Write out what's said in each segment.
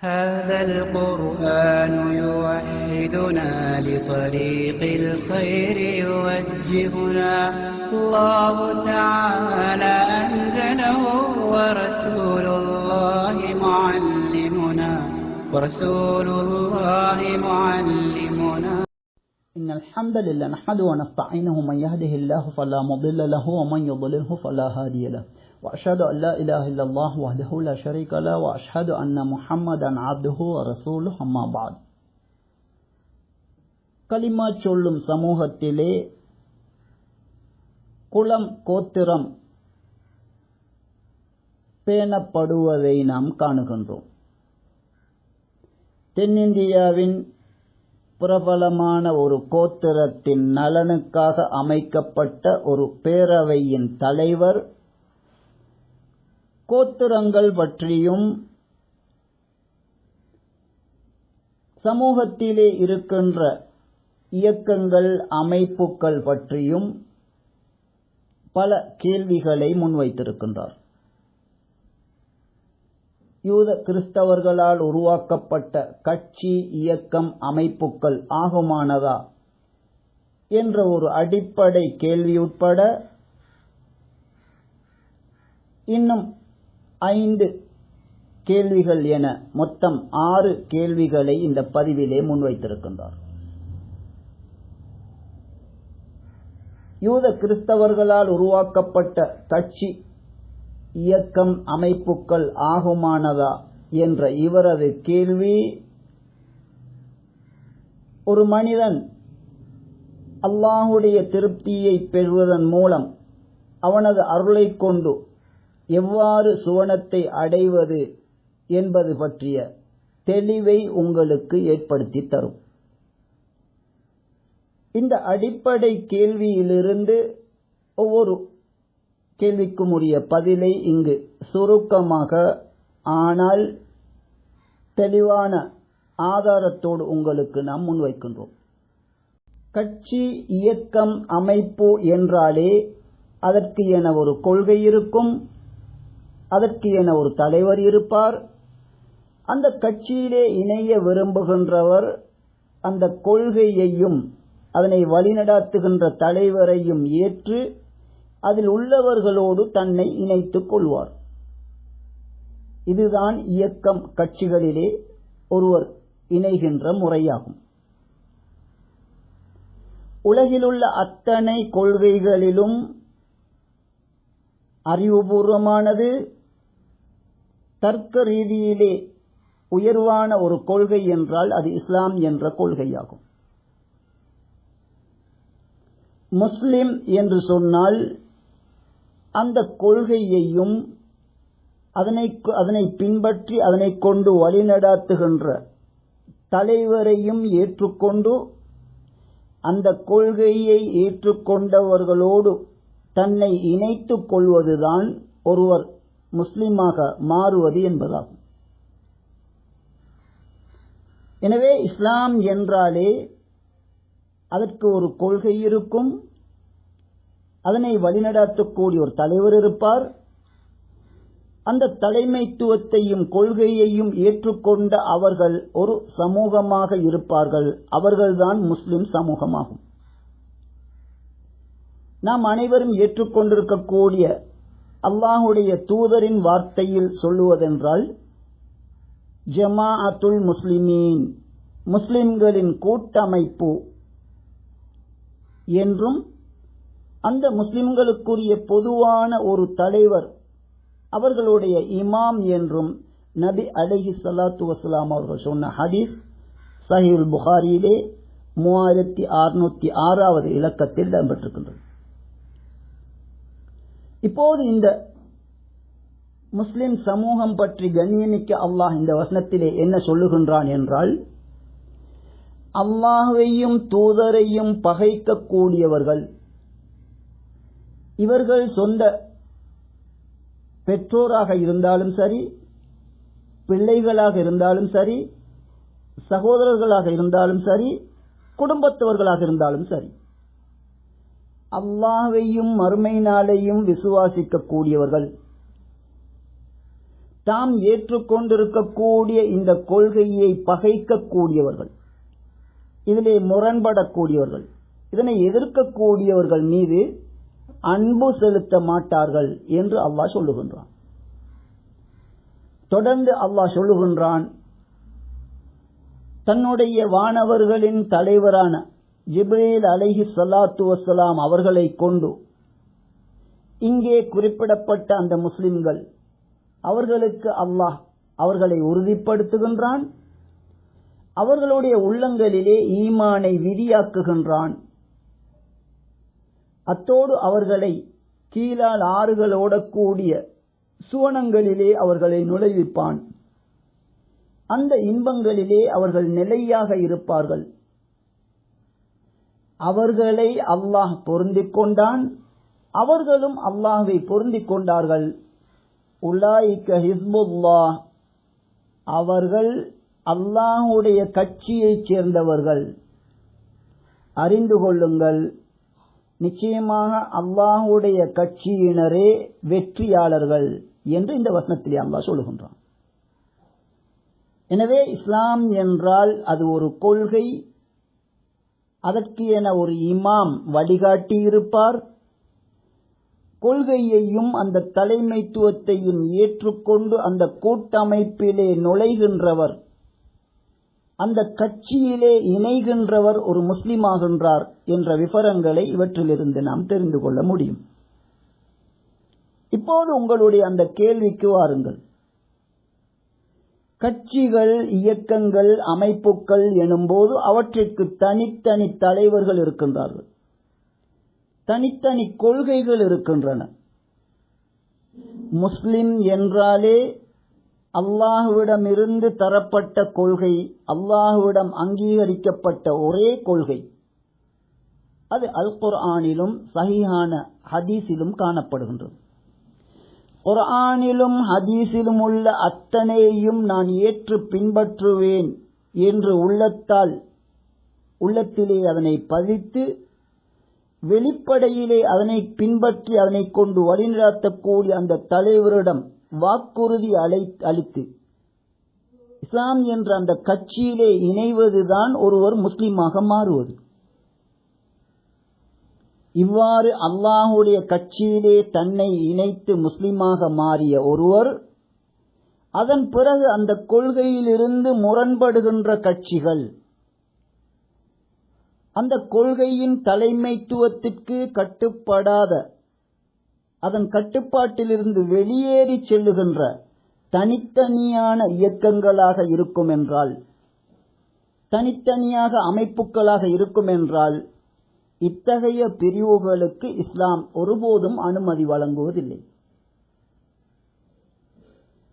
هذا القرآن يوحدنا لطريق الخير يوجهنا الله تعالى أنزله ورسول الله معلمنا إن الحمد لله نحمده ونستعينه من يهده الله فلا مضل له ومن يضلله فلا هادي له وأشهد أن لا إله إلا الله وحده لا شريك له وأشهد أن محمدا عبده ورسوله أما بعد கலிமா சொல்லும் சமூகத்திலே குலம் கோத்திரம் பேணப்படுவதை நாம் காணுகின்றோம். தென்னிந்தியாவின் பிரபலமான ஒரு கோத்திரத்தின் நலனுக்காக அமைக்கப்பட்ட ஒரு பேரவையின் தலைவர் கோத்திரங்கள் பற்றியும் சமூகத்திலே இருக்கின்ற இயக்கங்கள் அமைப்புகள் பற்றியும் பல கேள்விகளை முன்வைத்திருக்கின்றார். யூத கிறிஸ்தவர்களால் உருவாக்கப்பட்ட கட்சி இயக்கம் அமைப்புகள் ஆகுமானதா என்ற ஒரு அடிப்படை கேள்வி உட்பட இன்னும் 5 கேள்விகள் என மொத்தம் 6 கேள்விகளை இந்த பதிவிலே முன்வைத்திருக்கின்றார். யூத கிறிஸ்தவர்களால் உருவாக்கப்பட்ட கட்சி இயக்கம் அமைப்புகள் ஆகுமானதா என்ற இவரது கேள்வி ஒரு மனிதன் அல்லாஹுடைய திருப்தியை பெறுவதன் மூலம் அவனது அருளை கொண்டு எவ்வாறு சுவனத்தை அடைவது என்பது பற்றிய தெளிவை உங்களுக்கு ஏற்படுத்தி தரும். இந்த அடிப்படை கேள்வியிலிருந்து ஒவ்வொரு கேள்விக்கும் உரிய பதிலை இங்கு சுருக்கமாக ஆனால் தெளிவான ஆதாரத்தோடு உங்களுக்கு நாம் முன்வைக்கின்றோம். கட்சி இயக்கம் அமைப்பு என்றாலே அதற்கு என ஒரு கொள்கை இருக்கும், அதற்கு என ஒரு தலைவர் இருப்பார். அந்த கட்சியிலே இணைய விரும்புகின்றவர் அந்த கொள்கையையும் அதனை வழிநடாத்துகின்ற தலைவரையும் ஏற்று அதில் உள்ளவர்களோடு தன்னை இணைத்துக் கொள்வார். இதுதான் இயக்கம் கட்சிகளிலே ஒருவர் இணைகின்ற முறையாகும். உலகிலுள்ள அத்தனை கொள்கைகளிலும் அறிவுபூர்வமானது, தர்க்க ரீதியிலே உயர்வான ஒரு கொள்கை என்றால் அது இஸ்லாம் என்ற கொள்கையாகும். முஸ்லிம் என்று சொன்னால் அந்த கொள்கையையும் அதனை பின்பற்றி அதனை கொண்டு வழிநடாத்துகின்ற தலைவரையும் ஏற்றுக்கொண்டு அந்த கொள்கையை ஏற்றுக்கொண்டவர்களோடு தன்னை இணைத்துக் கொள்வதுதான் ஒருவர் முஸ்லிமாக மாறுவது என்பதாகும். எனவே இஸ்லாம் என்றாலே அதற்கு ஒரு கொள்கை இருக்கும், அதனை வழிநடாத்தக்கூடிய ஒரு தலைவர் இருப்பார். அந்த தலைமைத்துவத்தையும் கொள்கையையும் ஏற்றுக்கொண்ட அவர்கள் ஒரு சமூகமாக இருப்பார்கள். அவர்கள்தான் முஸ்லிம் சமூகமாகும். நாம் அனைவரும் ஏற்றுக்கொண்டிருக்கக்கூடிய அல்லாஹுடைய தூதரின் வார்த்தையில் சொல்லுவதென்றால் ஜமாஅத்துல் முஸ்லிமீன், முஸ்லிம்களின் கூட்டமைப்பு என்றும் அந்த முஸ்லிம்களுக்குரிய பொதுவான ஒரு தலைவர் அவர்களுடைய இமாம் என்றும் நபி அலைஹி ஸலாத்து வஸலாம் அவர்கள் சொன்ன ஹதீஸ் சஹீஹுல் புகாரியிலே 3606வது இலக்கத்தில் இடம்பெற்றிருக்கின்றது. இப்போது இந்த முஸ்லிம் சமூகம் பற்றி கண்ணியமிக்க அல்லாஹ் இந்த வசனத்திலே என்ன சொல்லுகின்றான் என்றால், அல்லாஹ்வையும் தூதரையும் பகைக்கக்கூடியவர்கள், இவர்கள் சொந்த பெற்றோராக இருந்தாலும் சரி, பிள்ளைகளாக இருந்தாலும் சரி, சகோதரர்களாக இருந்தாலும் சரி, குடும்பத்தவர்களாக இருந்தாலும் சரி, அல்லாஹ்வையும் மறுமை நாளையும் விசுவாசிக்க கூடியவர்கள், தாம் ஏற்றுக்கொண்டிருக்கக்கூடிய இந்த கொள்கையை பகைக்கக்கூடியவர்கள், இதிலே முரண்படக்கூடியவர்கள், இதனை எதிர்க்கக்கூடியவர்கள் மீது அன்பு செலுத்த மாட்டார்கள் என்று அல்லாஹ் சொல்லுகின்றான். தொடர்ந்து அல்லாஹ் சொல்லுகின்றான், தன்னுடைய வானவர்களின் தலைவரான ஜிப்ரீல் அலைஹி ஸலாத்து வஸ்ஸலாம் அவர்களை கொண்டு இங்கே குறிப்பிடப்பட்ட அந்த முஸ்லிம்கள் அவர்களுக்கு அல்லாஹ் அவர்களை உறுதிப்படுத்துகின்றான், அவர்களுடைய உள்ளங்களிலே ஈமானை விதியாக்குகின்றான். அத்தோடு அவர்களை கீழால் ஆறுகள் ஓடக்கூடிய சுவனங்களிலே அவர்களை நுழைவிப்பான். அந்த இன்பங்களிலே அவர்கள் நிலையாக இருப்பார்கள். அவர்களை அல்லாஹ் பொருந்திக் கொண்டான், அவர்களும் அல்லாஹ்வை பொருந்திக் கொண்டார்கள். உலாயிக ஹிஸ்புல்லாஹ், அவர்கள் அல்லாஹ்வுடைய கட்சியைச் சேர்ந்தவர்கள். அறிந்து கொள்ளுங்கள், நிச்சயமாக அல்லாஹ்வுடைய கட்சியினரே வெற்றியாளர்கள் என்று இந்த வசனத்திலே அல்லாஹ் சொல்லுகின்றான். எனவே இஸ்லாம் என்றால் அது ஒரு கொள்கை, அதற்கு என ஒரு இமாம் வழிகாட்டி இருப்பார். கொள்கையையும் அந்த தலைமைத்துவத்தையும் ஏற்றுக்கொண்டு அந்த கூட்டமைப்பிலே நுழைகின்றவர், அந்த கட்சியிலே இணைகின்றவர் ஒரு முஸ்லிமாகின்றார் என்ற விவரங்களை இவற்றிலிருந்து நாம் தெரிந்து கொள்ள முடியும். இப்போது உங்களுடைய அந்த கேள்விக்கு வாருங்கள். கட்சிகள், இயக்கங்கள், அமைப்புகள் எனும்போது அவற்றிற்கு தனித்தனி தலைவர்கள் இருக்கின்றார்கள், தனித்தனி கொள்கைகள் இருக்கின்றன. முஸ்லிம் என்றாலே அல்லாஹ்விடமிருந்து தரப்பட்ட கொள்கை, அல்லாஹ்விடம் அங்கீகரிக்கப்பட்ட ஒரே கொள்கை, அது அல் குர்ஆனிலும் சஹீஹான ஹதீஸிலும் காணப்படுகின்றது. குர்ஆனிலும் ஹதீஸிலும் உள்ள அத்தனையும் நான் ஏற்று பின்பற்றுவேன் என்று உள்ளத்திலே அதனை பதித்து, வெளிப்படையிலே அதனை பின்பற்றி அதனை கொண்டு வழிநடத்தக்கூடிய அந்த தலைவரிடம் வாக்குறுதி அளித்து இஸ்லாம் என்ற அந்த கட்சியிலே இணைவதுதான் ஒருவர் முஸ்லிமாக மாறுவது. இவ்வாறு அல்லாஹ்வுடைய கட்சியிலே தன்னை இணைத்து முஸ்லிமாக மாறிய ஒருவர், அதன் பிறகு அந்த கொள்கையிலிருந்து முரண்படுகின்ற கட்சிகள், அந்த கொள்கையின் தலைமைத்துவத்திற்கு கட்டுப்படாத, அதன் கட்டுப்பாட்டிலிருந்து வெளியேறி செல்லுகின்ற தனித்தனியான இயக்கங்களாக இருக்கும் என்றால், தனித்தனியாக அமைப்புகளாக இருக்கும் என்றால், இத்தகைய பிரிவுகளுக்கு இஸ்லாம் ஒருபோதும் அனுமதி வழங்குவதில்லை.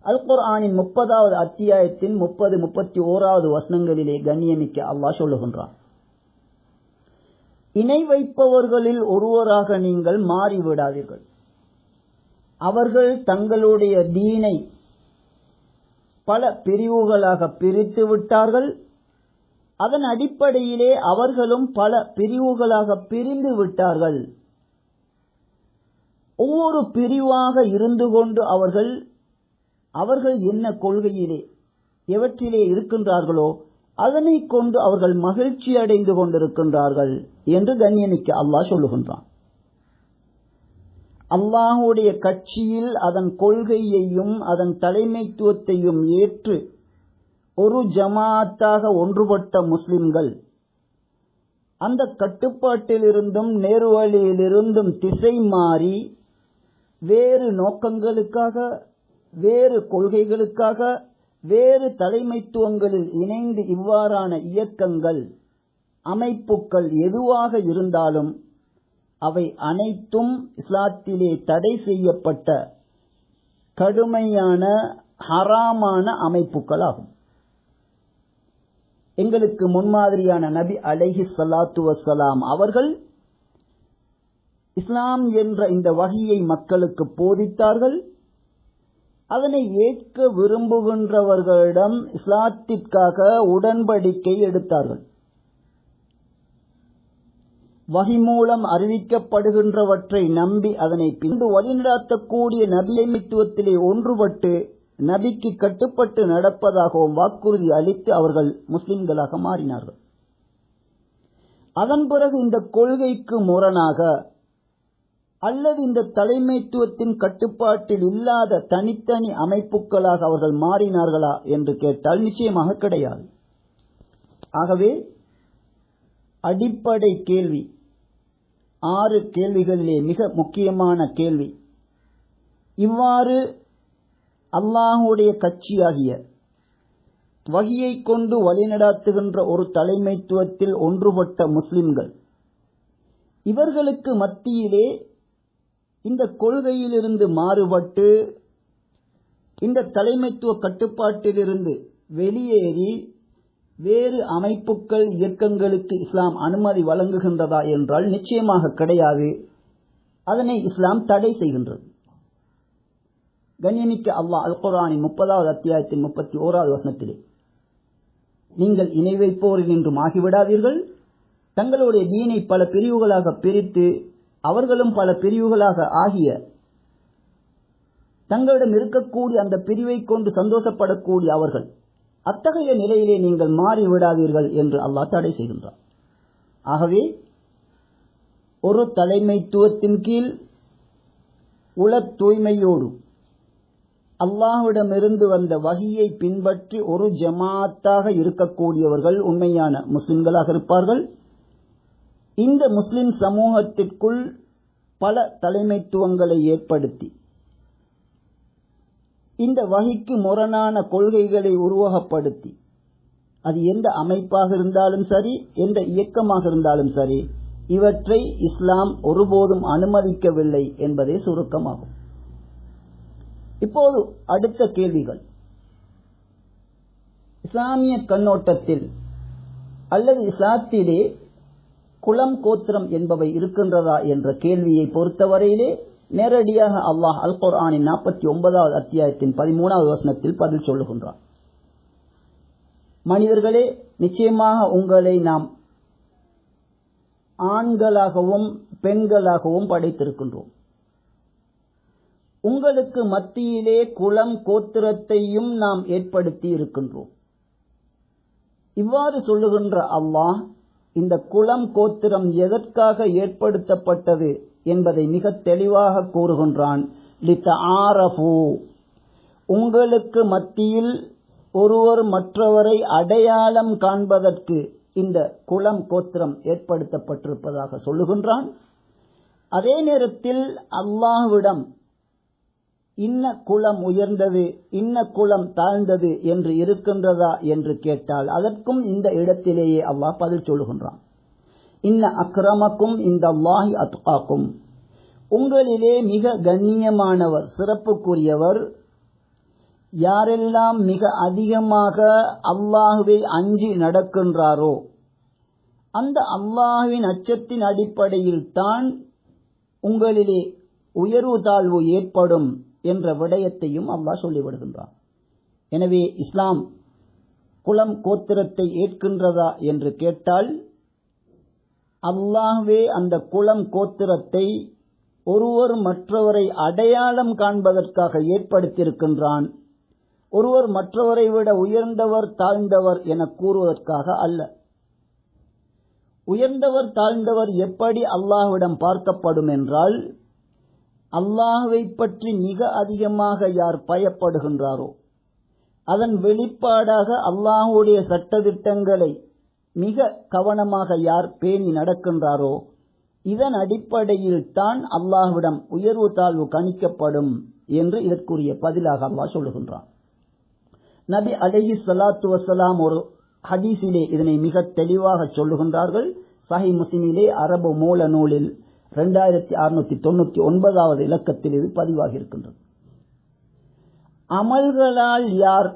அல் குர்ஆனின் 30வது அத்தியாயத்தின் 30-31வது வசனங்களிலே கண்ணியமிக்க அல்லாஹ் சொல்லுகின்றான், இணை வைப்பவர்களில் ஒருவராக நீங்கள் மாறிவிடாதீர்கள். அவர்கள் தங்களுடைய தீனை பல பிரிவுகளாக பிரித்து விட்டார்கள், அதன் அடிப்படையிலே அவர்களும் பல பிரிவுகளாக பிரிந்து விட்டார்கள். ஒவ்வொரு பிரிவாக இருந்து கொண்டு அவர்கள் என்ன கொள்கையிலே எவற்றிலே இருக்கின்றார்களோ அதனை கொண்டு அவர்கள் மகிழ்ச்சி அடைந்து கொண்டிருக்கின்றார்கள் என்று கண்ணியமிக்க அல்லாஹ் சொல்லுகின்றான். அல்லாஹ்வுடைய கட்சியில் அதன் கொள்கையையும் அதன் தலைமைத்துவத்தையும் ஏற்று ஒரு ஜமாத்தாக ஒன்றுபட்ட முஸ்லிம்கள் அந்த கட்டுப்பாட்டிலிருந்தும் நேர்வழியிலிருந்தும் திசை மாறி வேறு நோக்கங்களுக்காக, வேறு கொள்கைகளுக்காக, வேறு தலைமைத்துவங்களில் இணைந்து இவ்வாறான இயக்கங்கள், அமைப்புகள் எதுவாக இருந்தாலும் அவை அனைத்தும் இஸ்லாத்திலே தடை செய்யப்பட்ட கடுமையான ஹராமான அமைப்புகளாகும். எங்களுக்கு முன்மாதிரியான நபி அலைஹி ஸலாத்து வஸ்ஸலாம் அவர்கள் இஸ்லாம் என்ற இந்த வஹியை மக்களுக்கு போதித்தார்கள். அதனை ஏற்க விரும்புகின்றவர்களிடம் இஸ்லாத்திற்காக உடன்படிக்கை எடுத்தார்கள். வஹி மூலம் அறிவிக்கப்படுகின்றவற்றை நம்பி அதனை பின்பு வழிநடத்தக்கூடிய நபியமைத்துவத்திலே ஒன்றுபட்டு நபிக்கு கட்டுப்பட்டு நடப்பதாகவும் வாக்குறுதி அளித்து அவர்கள் முஸ்லிம்களாக மாறினார்கள். அதன் பிறகு இந்த கொள்கைக்கு முரணாக அல்லது இந்த தலைமைத்துவத்தின் கட்டுப்பாட்டில் இல்லாத தனித்தனி அமைப்புகளாக அவர்கள் மாறினார்களா என்று கேட்டால் நிச்சயமாக கிடையாது. ஆகவே அடிப்படை கேள்வி, 6 கேள்விகளிலே மிக முக்கியமான கேள்வி, இவ்வாறு அல்லாஹ்வுடைய கட்சியாகிய வஹியை கொண்டு வழிநடாத்துகின்ற ஒரு தலைமைத்துவத்தில் ஒன்றுபட்ட முஸ்லிம்கள், இவர்களுக்கு மத்தியிலே இந்த கொள்கையிலிருந்து மாறுபட்டு இந்த தலைமைத்துவ கட்டுப்பாட்டிலிருந்து வெளியேறி வேறு அமைப்புகள் இயக்கங்களுக்கு இஸ்லாம் அனுமதி வழங்குகின்றதா என்றால் நிச்சயமாக கிடையாது. அதனை இஸ்லாம் தடை செய்கின்றது. கண்ணியமிக்க அல்லாஹ் அல் குர்ஆனின் 30வது அத்தியாயத்தின் 31வது வசனத்திலே, நீங்கள் இணை வைப்போரில் நின்றும் ஆகிவிடாதீர்கள், தங்களுடைய தீனை பல பிரிவுகளாக பிரித்து அவர்களும் பல பிரிவுகளாக ஆகிய தங்களிடம் இருக்கக்கூடிய அந்த பிரிவை கொண்டு சந்தோஷப்படக்கூடிய அவர்கள், அத்தகைய நிலையிலே நீங்கள் மாறிவிடாதீர்கள் என்று அல்லாஹ் தடை செய்கின்றார். ஆகவே ஒரு தலைமைத்துவத்தின் கீழ் உள தூய்மையோடு அல்லாஹ்விடமிருந்து வந்த வஹியை பின்பற்றி ஒரு ஜமாத்தாக இருக்கக்கூடியவர்கள் உண்மையான முஸ்லிம்களாக இருப்பார்கள். இந்த முஸ்லிம் சமூகத்திற்குள் பல தலைமைத்துவங்களை ஏற்படுத்தி இந்த வஹிக்கு முரணான கொள்கைகளை உருவகப்படுத்தி, அது எந்த அமைப்பாக இருந்தாலும் சரி, எந்த இயக்கமாக இருந்தாலும் சரி, இவற்றை இஸ்லாம் ஒருபோதும் அனுமதிக்கவில்லை என்பதே சுருக்கமாகும். இப்போது அடுத்த கேள்விகள், இஸ்லாமிய கண்ணோட்டத்தில் அல்லது இஸ்லாத்திலே குலம் கோத்திரம் என்பவை இருக்கின்றதா என்ற கேள்வியை பொறுத்தவரையிலே நேரடியாக அல்லாஹ் அல் குர்ஆனின் 49வது அத்தியாயத்தின் 13வது வசனத்தில் பதில் சொல்லுகின்றார். மனிதர்களே, நிச்சயமாக உங்களை நாம் ஆண்களாகவும் பெண்களாகவும் படைத்திருக்கின்றோம். உங்களுக்கு மத்தியிலே குலம் கோத்திரத்தையும் நாம் ஏற்படுத்தி இருக்கின்றோம். இவ்வாறு சொல்லுகின்ற அல்லாஹ் இந்த குலம் கோத்திரம் எதற்காக ஏற்படுத்தப்பட்டது என்பதை மிக தெளிவாக கூறுகின்றான். லிதஆரஃபு, உங்களுக்கு மத்தியில் ஒருவர் மற்றவரை அடையாளம் காண்பதற்கு இந்த குலம் கோத்திரம் ஏற்படுத்தப்பட்டிருப்பதாக சொல்லுகின்றான். அதே நேரத்தில் அல்லாஹ்விடம் இன்ன குலம் உயர்ந்தது, இன்ன குலம் தாழ்ந்தது என்று இருக்கின்றதா என்று கேட்டால் அதற்கும் இந்த இடத்திலேயே அல்லாஹ் பதில் சொல்லுகின்றான். இன்ன அக்ரமக்கும் இந்தல்லாஹி அத்காக்கும், உங்களிலே மிக கண்ணியமானவர், சிறப்புக்குரியவர் யாரெல்லாம் மிக அதிகமாக அல்லாஹுவை அஞ்சி நடக்கின்றாரோ, அந்த அல்லாஹுவின் அச்சத்தின் அடிப்படையில் தான் உங்களிலே உயர்வு தாழ்வு ஏற்படும் என்ற விடயத்தையும் அல்லாஹ் சொல்லிவிடுகின்றான். எனவே இஸ்லாம் குலம் கோத்திரத்தை ஏற்கின்றதா என்று கேட்டால், அல்லாஹ்வே அந்த குலம் கோத்திரத்தை ஒருவர் மற்றவரை அடையாளம் காண்பதற்காக ஏற்படுத்தியிருக்கின்றான். ஒருவர் மற்றவரை விட உயர்ந்தவர் தாழ்ந்தவர் என கூறுவதற்காக அல்ல. உயர்ந்தவர் தாழ்ந்தவர் எப்படி அல்லாஹ்விடம் பார்க்கப்படும் என்றால், அல்லாஹ்வை பற்றி மிக அதிகமாக யார் பயப்படுகின்றாரோ, அதன் வெளிப்பாடாக அல்லாஹ்வுடைய சட்டதிட்டங்களை மிக கவனமாக யார் பேணி நடக்கின்றாரோ, இதன் அடிப்படையில் தான் அல்லாஹ்விடம் உயர்வு தாழ்வு கணிக்கப்படும் என்று இதற்குரிய பதிலாக அல்லாஹ் சொல்லுகின்றான். நபி அலைஹிஸ்ஸலாத்து வஸ்ஸலாம் ஒரு ஹதீஸிலே இதனை மிக தெளிவாக சொல்லுகின்றார்கள். சஹீஹ் முஸ்லிமிலே அரபு மூல நூலில் 2699வது இலக்கத்தில் இது பதிவாகி இருக்கின்றது. அமல்களால் யார்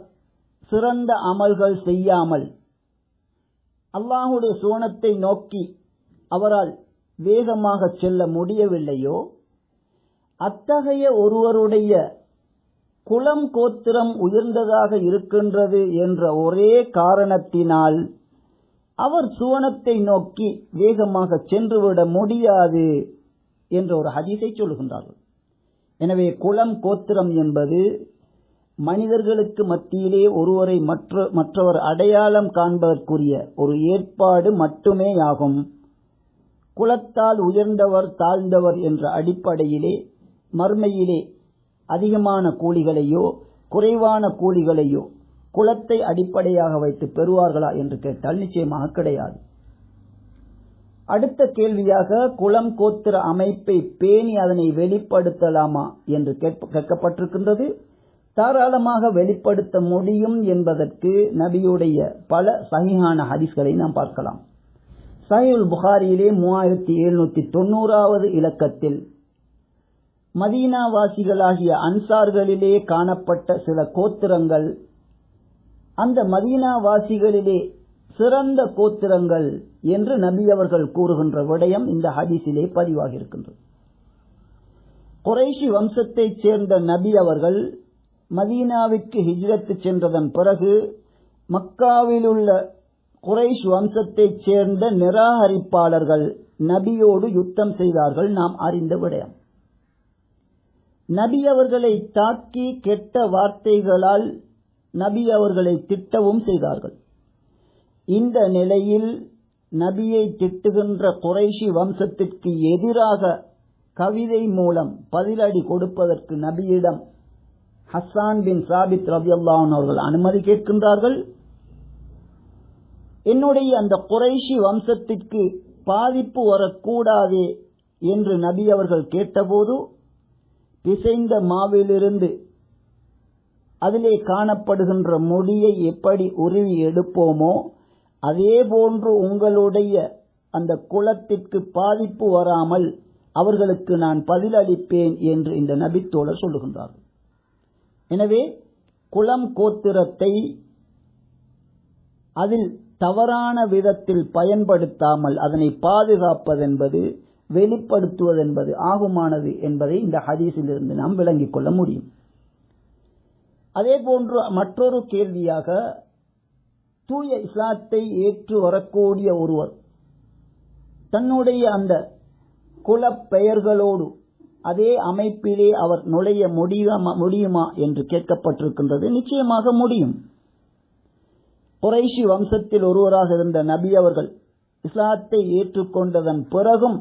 சிறந்த அமல்கள் செய்யாமல் அல்லாஹ்வுடைய சுவனத்தை நோக்கி அவரால் வேகமாக செல்ல முடியவில்லையோ, அத்தகைய ஒருவருடைய குலம் கோத்திரம் உயர்ந்ததாக இருக்கின்றது என்ற ஒரே காரணத்தினால் அவர் சுவனத்தை நோக்கி வேகமாக சென்றுவிட முடியாது என்ற ஒரு ஹதீஸை சொல்லுகின்றார்கள். எனவே குலம் கோத்திரம் என்பது மனிதர்களுக்கு மத்தியிலே ஒருவரை மற்றவர் அடையாளம் காண்பதற்குரிய ஒரு ஏற்பாடு மட்டுமேயாகும். குலத்தால் உயர்ந்தவர் தாழ்ந்தவர் என்ற அடிப்படையிலே மறுமையிலே அதிகமான கூலிகளையோ குறைவான கூலிகளையோ குலத்தை அடிப்படையாக வைத்து பெறுவார்களா என்று கேட்டால் நிச்சயமாக கிடையாது. அடுத்த கேள்வியாக குலம் கோத்திர அமைப்பை பேணி அதனை வெளிப்படுத்தலாமா என்று கேட்கப்பட்டிருக்கின்றது. தாராளமாக வெளிப்படுத்த முடியும் என்பதற்கு நபியுடைய பல சஹீஹான ஹதீஸ்களை நாம் பார்க்கலாம். சஹீஹுல் புகாரியிலே 3790வது இலக்கத்தில் மதீனாவாசிகளாகிய அன்சார்களிலே காணப்பட்ட சில கோத்திரங்கள் அந்த மதீனாவாசிகளிலே சிறந்த கோத்திரங்கள் என்று நபி அவர்கள் கூறுகின்ற விடயம் இந்த ஹதீஸிலே பதிவாகி இருக்கின்றது. குறைஷி வம்சத்தைச் சேர்ந்த நபி அவர்கள் மதீனாவிற்கு ஹிஜ்ரத்து சென்றதன் பிறகு மக்காவில் உள்ள குறைஷ் வம்சத்தைச் சேர்ந்த நிராகரிப்பாளர்கள் நபியோடு யுத்தம் செய்தார்கள். நாம் அறிந்த விடயம். நபி அவர்களை தாக்கி கெட்ட வார்த்தைகளால் நபி அவர்களை திட்டவும் செய்தார்கள். இந்த நிலையில் நபியை திட்டுகின்ற குறைஷி வம்சத்திற்கு எதிராக கவிதை மூலம் பதிலடி கொடுப்பதற்கு நபியிடம் ஹஸ்ஸான் பின் சாபித் ரலியல்லாஹு அன்ஹு அவர்கள் அனுமதி கேட்கின்றார்கள். என்னுடைய அந்த குறைஷி வம்சத்திற்கு பாதிப்பு வரக்கூடாதே என்று நபி அவர்கள் கேட்டபோது பிசைந்த மாவிலிருந்து அதிலே காணப்படுகின்ற முடியை எப்படி உருவி எடுப்போமோ அதே போன்று உங்களுடைய அந்த குலத்திற்கு பாதிப்பு வராமல் அவர்களுக்கு நான் பதிலளிப்பேன் என்று இந்த நபித்தோழர் சொல்லுகின்றார்கள். எனவே குலம் கோத்திரத்தை அதில் தவறான விதத்தில் பயன்படுத்தாமல் அதனை பாதுகாப்பதென்பது வெளிப்படுத்துவதென்பது ஆகுமானது என்பதை இந்த ஹதீஸிலிருந்து நாம் விளங்கிக் கொள்ள முடியும். அதே போன்று மற்றொரு கேள்வியாக தூய இஸ்லாத்தை ஏற்று வரக்கூடிய ஒருவர் தன்னுடைய அந்த குலப் பெயர்களோடு அதே அமைப்பிலே அவர் நுழைய முடியுமா என்று கேட்கப்பட்டிருக்கின்றது. நிச்சயமாக முடியும். குறைஷி வம்சத்தில் ஒருவராக இருந்த நபி அவர்கள் இஸ்லாத்தை ஏற்றுக்கொண்டதன் பிறகும்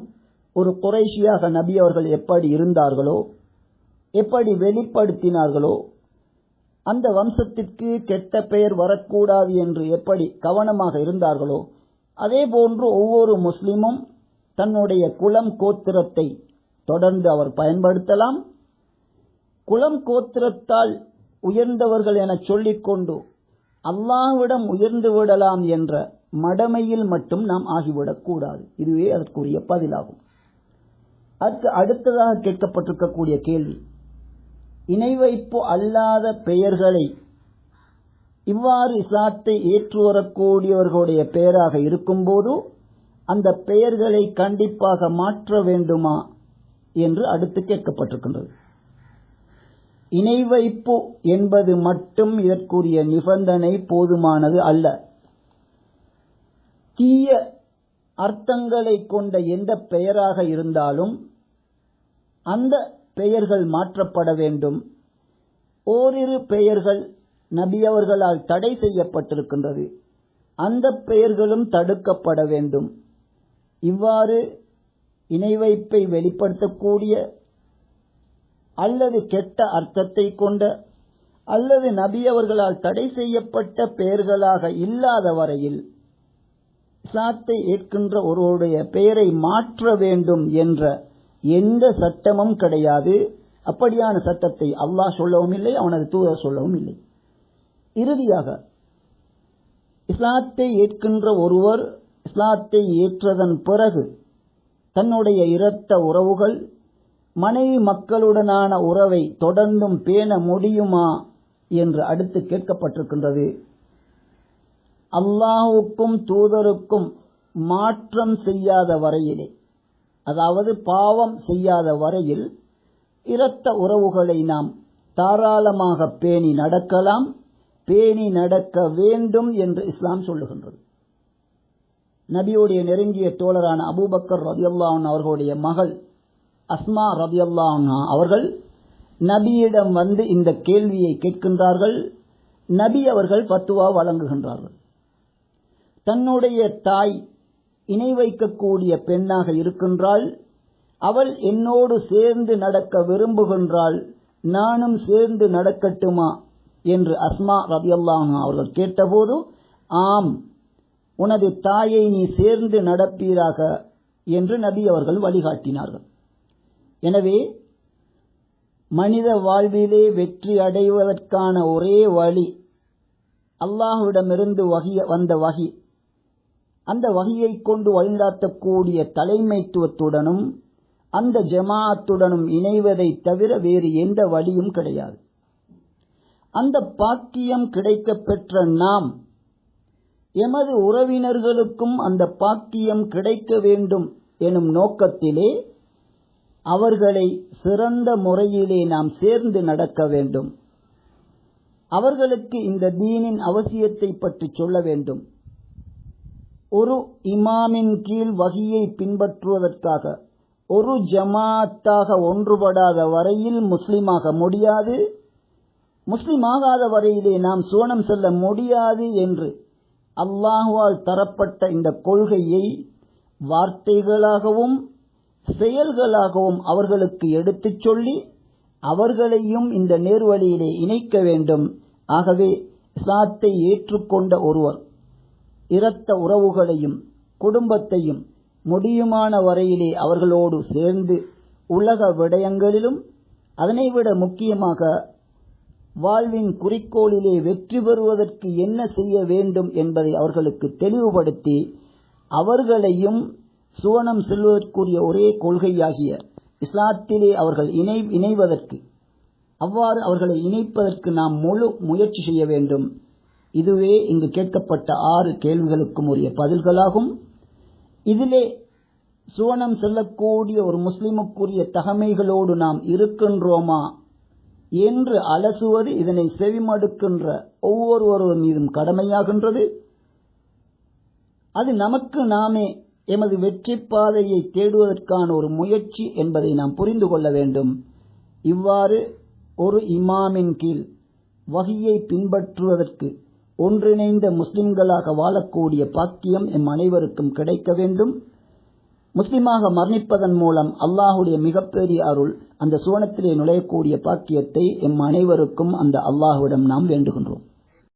ஒரு குறைஷியாக நபி அவர்கள் எப்படி இருந்தார்களோ, எப்படி வெளிப்படுத்தினார்களோ, அந்த வம்சத்திற்கு கெட்ட பெயர் வரக்கூடாது என்று எப்படி கவனமாக இருந்தார்களோ, அதே போன்று ஒவ்வொரு முஸ்லிமும் தன்னுடைய குலம் கோத்திரத்தை தொடர்ந்து அவர் பயன்படுத்தலாம். குலம் கோத்திரத்தால் உயர்ந்தவர்கள் என சொல்லிக்கொண்டு அல்லாஹ்விடம் உயர்ந்து விடலாம் என்ற மடமையில் மட்டும் நாம் ஆகிவிடக்கூடாது. இதுவே அதற்குரிய பதிலாகும். அடுத்ததாக கேட்கப்பட்டிருக்கக்கூடிய கேள்வி, இணை வைப்பு அல்லாத பெயர்களை இவ்வாறு இஸ்லாத்தை ஏற்று வரக்கூடியவர்களுடைய பெயராக இருக்கும்போது அந்த பெயர்களை கண்டிப்பாக மாற்ற வேண்டுமா என்று அடுத்து கேட்கப்பட்டிருக்கின்றது. இணை வைப்பு என்பது மட்டும் இதற்குரிய நிபந்தனை போதுமானது அல்ல. தீய அர்த்தங்களை கொண்ட எந்த பெயராக இருந்தாலும் அந்த பெயர்கள் மாற்றப்பட வேண்டும். ஓரிரு பெயர்கள் நபி அவர்களால் தடை செய்யப்பட்டிருக்கின்றது, அந்த பெயர்களும் தடுக்கப்பட வேண்டும். இவ்வாறு இணை வைப்பை வெளிப்படுத்தக்கூடிய அல்லது கெட்ட அர்த்தத்தை கொண்ட அல்லது நபி அவர்களால் தடை செய்யப்பட்ட பெயர்களாக இல்லாத வரையில் இஸ்லாத்தை ஏற்கின்ற ஒருவருடைய பெயரை மாற்ற வேண்டும் என்ற எந்த சட்டமும் கிடையாது. அப்படியான சட்டத்தை அல்லாஹ் சொல்லவும் இல்லை, அவனது தூதர் சொல்லவும் இல்லை. இறுதியாக இஸ்லாத்தை ஏற்கின்ற ஒருவர் இஸ்லாத்தை ஏற்றதன் பிறகு தன்னுடைய இரத்த உறவுகள் மனைவி மக்களுடனான உறவை தொடர்ந்தும் பேண முடியுமா என்று அடுத்து கேட்கப்பட்டிருக்கின்றது. அல்லாஹ்வுக்கும் தூதருக்கும் மாற்றம் செய்யாத வரையிலே, அதாவது பாவம் செய்யாத வரையில் இரத்த உறவுகளை நாம் தாராளமாக பேணி நடக்கலாம், பேணி நடக்க வேண்டும் என்று இஸ்லாம் சொல்லுகின்றது. நபியுடைய நெருங்கிய தோழரான அபூபக்கர் ரலியல்லாஹு அன்ஹு அவர்களுடைய மகள் அஸ்மா ரலியல்லாஹு அன்ஹா அவர்கள் நபியிடம் வந்து இந்த கேள்வியை கேட்கின்றார்கள். நபி அவர்கள் ஃபத்வா வழங்குகின்றார்கள். தன்னுடைய தாய் இணை வைக்கக்கூடிய பெண்ணாக இருக்கின்றாள். அவள் என்னோடு சேர்ந்து நடக்க விரும்புகின்றாள். நானும் சேர்ந்து நடக்கட்டுமா என்று அஸ்மா ரலியல்லாஹு அன்ஹா அவர்கள் கேட்டபோது, ஆம், உனது தாயை நீ சேர்ந்து நடப்பீராக என்று நபி அவர்கள் வழிகாட்டினார்கள். எனவே மனித வாழ்விலே வெற்றி அடைவதற்கான ஒரே வழி அல்லாஹ்விடமிருந்து வந்த வஹி. அந்த வஹியை கொண்டு வழிநடத்தக்கூடிய தலைமைத்துவத்துடனும் அந்த ஜமாஅத்துடனும் இணைவதை தவிர வேறு எந்த வழியும் கிடையாது. அந்த பாக்கியம் கிடைக்கப் பெற்ற நாம் எமது உறவினர்களுக்கும் அந்த பாக்கியம் கிடைக்க வேண்டும் எனும் நோக்கத்திலே அவர்களை சிறந்த முறையிலே நாம் சேர்ந்து நடக்க வேண்டும். அவர்களுக்கு இந்த தீனின் அவசியத்தை பற்றி சொல்ல வேண்டும். ஒரு இமாமின் கீழ் வஹியை பின்பற்றுவதற்காக ஒரு ஜமாஅத்தாக ஒன்றுபடாத வரையில் முஸ்லிமாக முடியாது, முஸ்லிமாகாத வரையிலே நாம் சுவனம் செல்ல முடியாது என்று அல்லாஹ்வால் தரப்பட்ட இந்த கொள்கையை வார்த்தைகளாகவும் செயல்களாகவும் அவர்களுக்கு எடுத்துச் சொல்லி அவர்களையும் இந்த நேர்வழியிலே இணைக்க வேண்டும். ஆகவே இஸ்லாத்தை ஏற்றுக்கொண்ட ஒருவர் இரத்த உறவுகளையும் குடும்பத்தையும் முடியுமான வரையிலே அவர்களோடு சேர்ந்து உலக விடயங்களிலும் அதனைவிட முக்கியமாக வாழ்வின் குறிக்கோளிலே வெற்றி பெறுவதற்கு என்ன செய்ய வேண்டும் என்பதை அவர்களுக்கு தெளிவுபடுத்தி அவர்களையும் சுவனம் செல்வதற்குரிய ஒரே கொள்கையாகிய இஸ்லாத்திலே அவர்கள் இணைவதற்கு, அவ்வாறு அவர்களை இணைப்பதற்கு நாம் முழு முயற்சி செய்ய வேண்டும். இதுவே இங்கு கேட்கப்பட்ட 6 கேள்விகளுக்கும் உரிய பதில்களாகும். இதிலே சுவனம் செல்லக்கூடிய ஒரு முஸ்லிமுக்குரிய தகமைகளோடு நாம் இருக்கின்றோமா என்று அலசுவது இதனை செவிமடுக்கின்ற ஒவ்வொருவரும் மீதும் கடமையாகின்றது. அது நமக்கு நாமே எமது வெற்றி பாதையை தேடுவதற்கான ஒரு முயற்சி என்பதை நாம் புரிந்து கொள்ள வேண்டும். இவ்வாறு ஒரு இமாமின் கீழ் வஹியை பின்பற்றுவதற்கு ஒன்றிணைந்த முஸ்லிம்களாக வாழக்கூடிய பாக்கியம் எம் அனைவருக்கும் கிடைக்க வேண்டும். முஸ்லிமாக மரணிப்பதன் மூலம் அல்லாஹுடைய மிகப்பெரிய அருள் அந்த சுவனத்திலே நுழையக்கூடிய பாக்கியத்தை எம் அனைவருக்கும் அந்த அல்லாஹுவிடம் நாம் வேண்டுகின்றோம்.